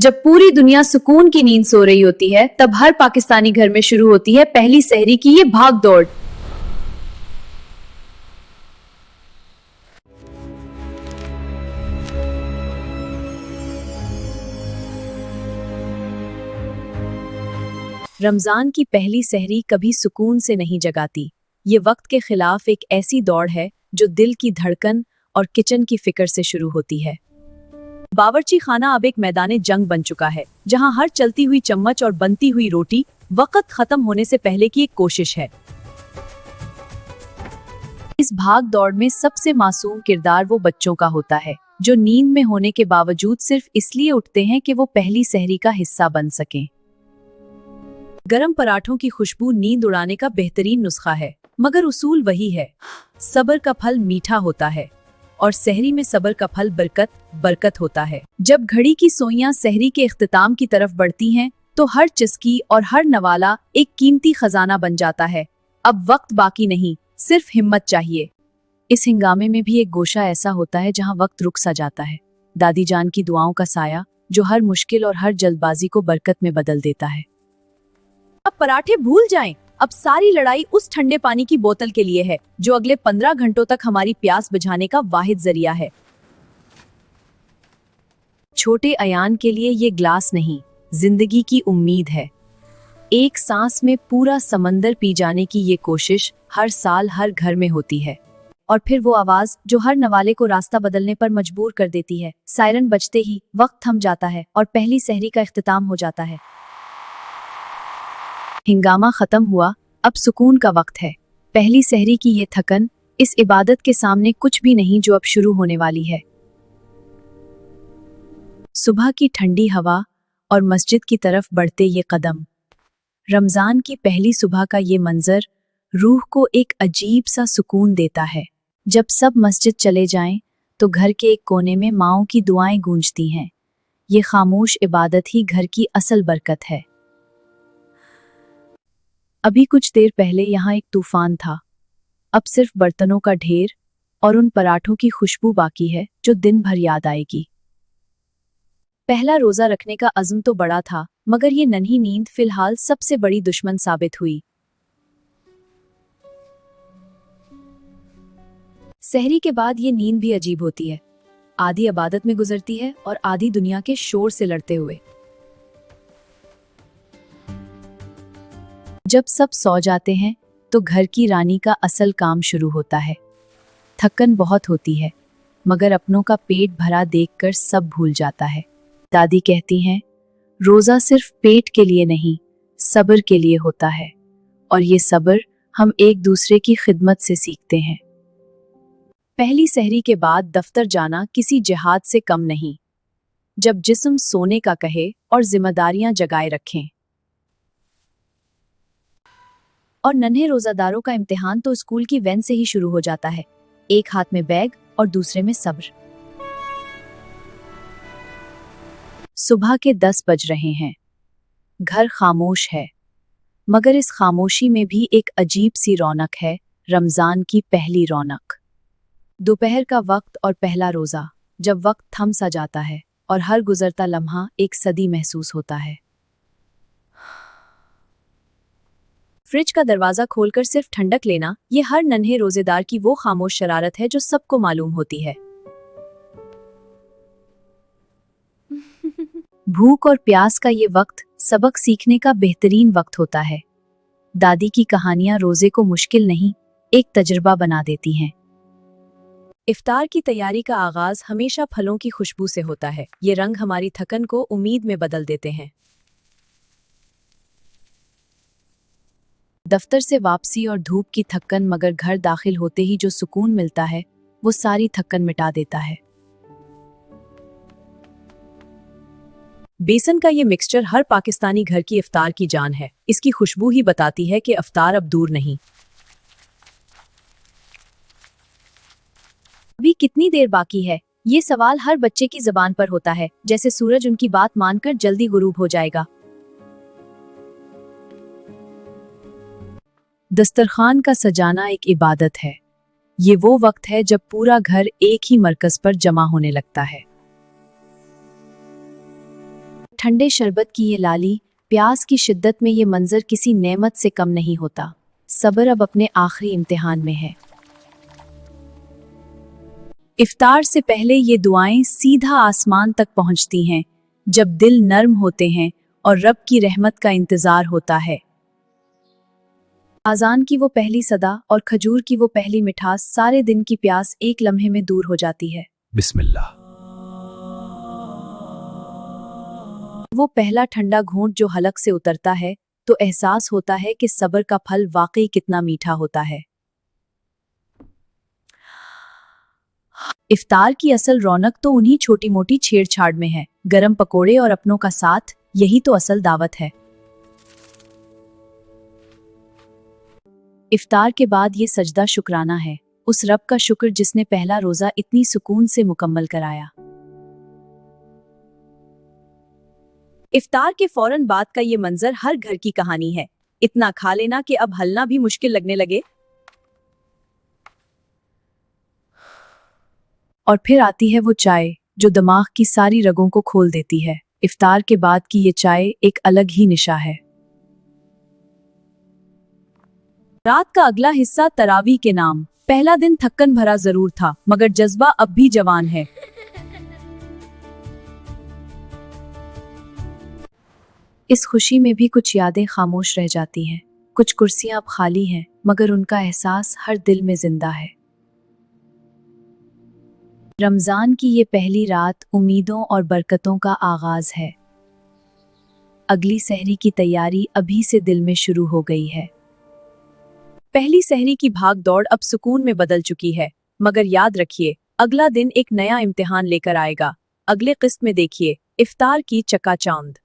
जब पूरी दुनिया सुकून की नींद सो रही होती है, तब हर पाकिस्तानी घर में शुरू होती है पहली सहरी की ये भाग दौड़। रमजान की पहली सहरी कभी सुकून से नहीं जगाती। ये वक्त के खिलाफ एक ऐसी दौड़ है जो दिल की धड़कन और किचन की फिक्र से शुरू होती है। बावर्ची खाना अब एक मैदान जंग बन चुका है, जहां हर चलती हुई चम्मच और बनती हुई रोटी वक्त खत्म होने से पहले की एक कोशिश है। इस भाग दौड़ में सबसे मासूम किरदार वो बच्चों का होता है, जो नींद में होने के बावजूद सिर्फ इसलिए उठते हैं कि वो पहली सहरी का हिस्सा बन सकें। गरम पराठों की खुशबू नींद उड़ाने का बेहतरीन नुस्खा है, मगर उसूल वही है। सब्र का फल मीठा होता है और सहरी में सब्र का फल बरकत होता है। जब घड़ी की सोइयां सहरी के इख्तिताम की तरफ बढ़ती हैं, तो हर चुस्की और हर नवाला एक कीमती खजाना बन जाता है। अब वक्त बाकी नहीं, सिर्फ हिम्मत चाहिए। इस हंगामे में भी एक गोशा ऐसा होता है जहां वक्त रुक सा जाता है। दादी जान की दुआओं का साया, जो हर मुश्किल और हर जल्दबाजी को बरकत में बदल देता है। अब पराठे भूल जाएं, अब सारी लड़ाई उस ठंडे पानी की बोतल के लिए है, जो अगले 15 घंटों तक हमारी प्यास बुझाने का वाहिद जरिया है। छोटे अयान के लिए ये ग्लास नहीं, जिंदगी की उम्मीद है। एक सांस में पूरा समंदर पी जाने की ये कोशिश हर साल हर घर में होती है। और फिर वो आवाज जो हर नवाले को रास्ता बदलने पर मजबूर कर देती है। सायरन बजते ही वक्त थम जाता है और पहली सहरी का इख्तिताम हो जाता है। हिंगामा खत्म हुआ, अब सुकून का वक्त है। पहली सहरी की ये थकन इस इबादत के सामने कुछ भी नहीं जो अब शुरू होने वाली है। सुबह की ठंडी हवा और मस्जिद की तरफ बढ़ते ये कदम। रमजान की पहली सुबह का ये मंजर रूह को एक अजीब सा सुकून देता है। जब सब मस्जिद चले जाएं, तो घर के एक कोने में माओं की दुआएं गूंजती हैं। ये खामोश इबादत ही घर की असल बरकत है। अभी कुछ देर पहले यहाँ एक तूफान था। अब सिर्फ बर्तनों का ढेर और उन पराठों की खुशबू बाकी है जो दिन भर याद आएगी। पहला रोजा रखने का अज़्म तो बड़ा था, मगर ये नन्ही नींद फिलहाल सबसे बड़ी दुश्मन साबित हुई। सहरी के बाद ये नींद भी अजीब होती है। आधी इबादत में गुजरती है और आधी दुनिया के शोर से लड़ते हुए। जब सब सो जाते हैं, तो घर की रानी का असल काम शुरू होता है। थकन बहुत होती है, मगर अपनों का पेट भरा देखकर सब भूल जाता है। दादी कहती हैं, रोजा सिर्फ पेट के लिए नहीं, सब्र के लिए होता है, और ये सब्र हम एक दूसरे की खिदमत से सीखते हैं। पहली सहरी के बाद दफ्तर जाना किसी जिहाद से कम नहीं, जब जिस्म सोने का कहे और जिम्मेदारियां जगाए रखें। और नन्हे रोजादारों का इम्तिहान तो स्कूल की वैन से ही शुरू हो जाता है। एक हाथ में बैग और दूसरे में सब्र। सुबह के 10 बज रहे हैं। घर खामोश है, मगर इस खामोशी में भी एक अजीब सी रौनक है, रमजान की पहली रौनक। दोपहर का वक्त और पहला रोजा, जब वक्त थम सा जाता है और हर गुजरता लम्हा एक सदी महसूस होता है। फ्रिज का दरवाजा खोलकर सिर्फ ठंडक लेना, ये हर नन्हे रोजेदार की वो खामोश शरारत है जो सबको मालूम होती है। भूख और प्यास का ये वक्त सबक सीखने का बेहतरीन वक्त होता है। दादी की कहानियां रोजे को मुश्किल नहीं, एक तजुर्बा बना देती हैं। इफ्तार की तैयारी का आगाज हमेशा फलों की खुशबू से होता है। ये रंग हमारी थकन को उम्मीद में बदल देते हैं। दफ्तर से वापसी और धूप की थक्कन, मगर घर दाखिल होते ही जो सुकून मिलता है, वो सारी थक्कन मिटा देता है। बेसन का ये मिक्सचर हर पाकिस्तानी घर की इफ्तार की जान है। इसकी खुशबू ही बताती है कि इफ्तार अब दूर नहीं। अभी कितनी देर बाकी है, ये सवाल हर बच्चे की जुबान पर होता है, जैसे सूरज उनकी बात मानकर जल्दी गुरूब हो जाएगा। दस्तरखान का सजाना एक इबादत है। ये वो वक्त है जब पूरा घर एक ही मरकज पर जमा होने लगता है। ठंडे शरबत की ये लाली, प्यास की शिद्दत में ये मंजर किसी नेमत से कम नहीं होता। सब्र अब अपने आखिरी इम्तिहान में है। इफ्तार से पहले ये दुआएं सीधा आसमान तक पहुंचती हैं, जब दिल नर्म होते हैं और रब की रहमत का इंतजार होता है। आजान की वो पहली सदा और खजूर की वो पहली मिठास, सारे दिन की प्यास एक लम्हे में दूर हो जाती है। बिस्मिल्लाह। वो पहला ठंडा घूंट जो हलक से उतरता है तो एहसास होता है कि सब्र का फल वाकई कितना मीठा होता है। इफ्तार की असल रौनक तो उन्हीं छोटी मोटी छेड़छाड़ में है। गरम पकोड़े और अपनों का साथ, यही तो असल दावत है। इफ्तार के बाद ये सजदा शुक्राना है, उस रब का शुक्र जिसने पहला रोजा इतनी सुकून से मुकम्मल कराया। इफ्तार के फौरन बाद का ये मंजर हर घर की कहानी है। इतना खा लेना कि अब हलना भी मुश्किल लगने लगे। और फिर आती है वो चाय जो दिमाग की सारी रगों को खोल देती है। इफ्तार के बाद की ये चाय एक अलग ही निशा है। रात का अगला हिस्सा तरावी के नाम। पहला दिन थक्कन भरा जरूर था, मगर जज्बा अब भी जवान है। इस खुशी में भी कुछ यादें खामोश रह जाती हैं। कुछ कुर्सियां अब खाली हैं, मगर उनका एहसास हर दिल में जिंदा है। रमजान की ये पहली रात उम्मीदों और बरकतों का आगाज है। अगली सहरी की तैयारी अभी से दिल में शुरू हो गई है। पहली सहरी की भाग दौड़ अब सुकून में बदल चुकी है, मगर याद रखिए, अगला दिन एक नया इम्तिहान लेकर आएगा। अगले किस्त में देखिए इफ्तार की चकाचौंध।